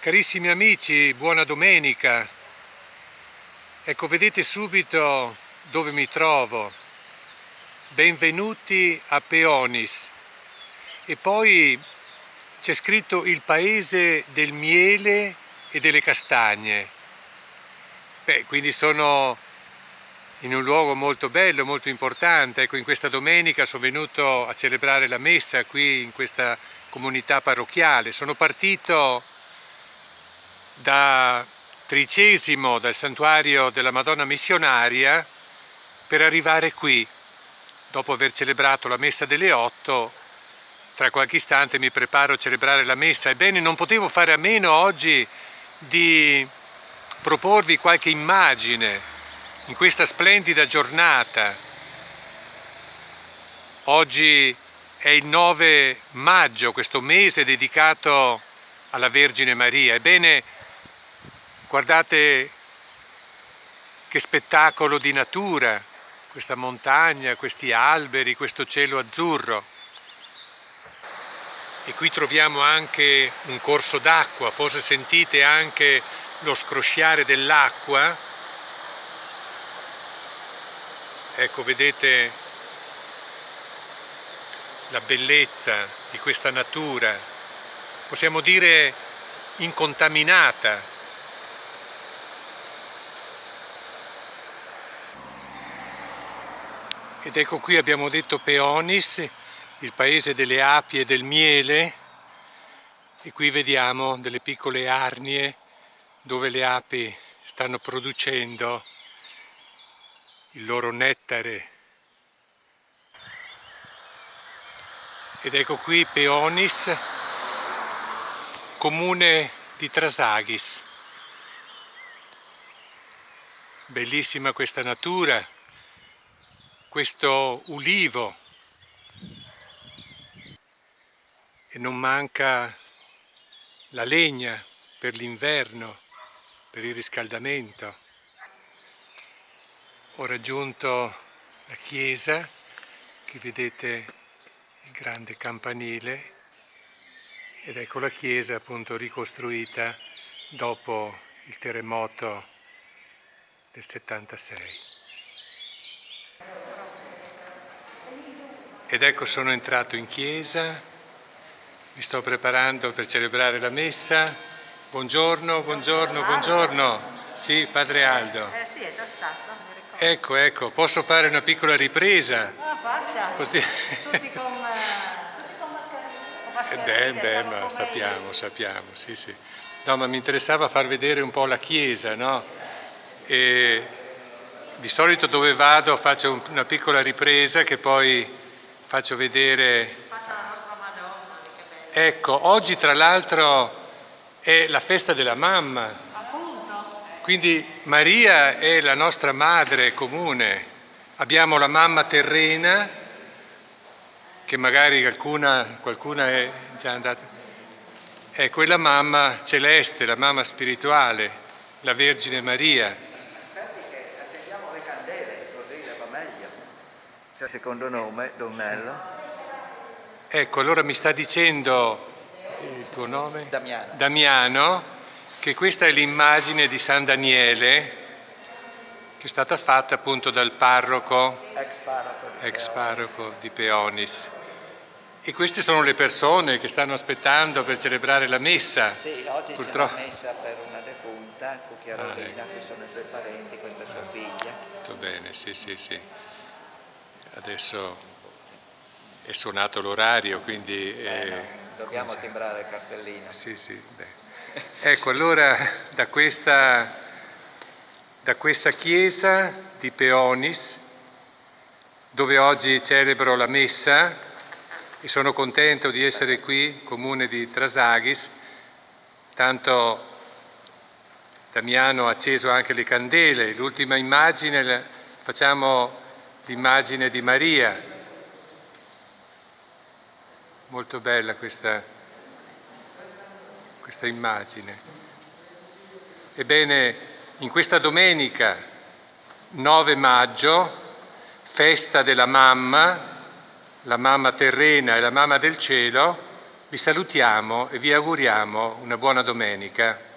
Carissimi amici, buona domenica. Ecco, vedete subito dove mi trovo. Benvenuti a Peonis. E poi c'è scritto il paese del miele e delle castagne. Quindi sono in un luogo molto bello, molto importante. Ecco, in questa domenica sono venuto a celebrare la messa qui in questa comunità parrocchiale. Sono partito da Tricesimo, dal santuario della Madonna Missionaria, per arrivare qui. Dopo aver celebrato la messa delle 8, tra qualche istante mi preparo a celebrare la messa. Ebbene, non potevo fare a meno oggi di proporvi qualche immagine in questa splendida giornata. Oggi è il 9 maggio, questo mese dedicato alla Vergine Maria. Ebbene, guardate che spettacolo di natura, questa montagna, questi alberi, questo cielo azzurro. E qui troviamo anche un corso d'acqua, forse sentite anche lo scrosciare dell'acqua. Ecco, vedete la bellezza di questa natura, possiamo dire incontaminata. Ed ecco qui abbiamo detto Peonis, il paese delle api e del miele, e qui vediamo delle piccole arnie dove le api stanno producendo il loro nettare. Ed ecco qui Peonis, comune di Trasaghis. Bellissima questa natura, questo ulivo, e non manca la legna per l'inverno, per il riscaldamento. Ho raggiunto la chiesa, qui vedete il grande campanile, ed ecco la chiesa appunto ricostruita dopo il terremoto del 76. Ed ecco, sono entrato in chiesa, mi sto preparando per celebrare la messa. Buongiorno, buongiorno, buongiorno. Sì, Padre Aldo. Sì, è già stato, mi ricordo. Ecco, posso fare una piccola ripresa? Faccia. Così. Tutti con mascherine. Ma sappiamo, sì. No, ma mi interessava far vedere un po' la chiesa, no? E di solito dove vado faccio una piccola ripresa che poi faccio vedere. Faccia la nostra Madonna, che bello. Ecco, oggi tra l'altro è la festa della mamma, Appunto. quindi Maria è la nostra madre comune. Abbiamo la mamma terrena, che magari qualcuna è già andata. È quella mamma celeste, la mamma spirituale, la Vergine Maria. Aspetti che accendiamo le candele, così le va meglio. C'è il secondo nome, Donnello? Ecco, allora mi sta dicendo il tuo nome? Damiano. Damiano, che questa è l'immagine di San Daniele, che è stata fatta appunto dal parroco, ex parroco di Peonis. E queste sono le persone che stanno aspettando per celebrare la messa. Sì, oggi Purtroppo. c'è una messa per una defunta, Cucchiarolina, che sono i suoi parenti, questa è sua figlia. Molto bene, sì. Adesso è suonato l'orario, quindi. Dobbiamo timbrare il cartellino. Sì, beh. Ecco, allora da questa chiesa di Peonis, dove oggi celebro la messa, e sono contento di essere qui, comune di Trasaghis, tanto Damiano ha acceso anche le candele. L'ultima immagine, facciamo l'immagine di Maria. Molto bella questa immagine. Ebbene, in questa domenica 9 maggio, festa della mamma, la mamma terrena e la mamma del cielo, Vi salutiamo e vi auguriamo una buona domenica.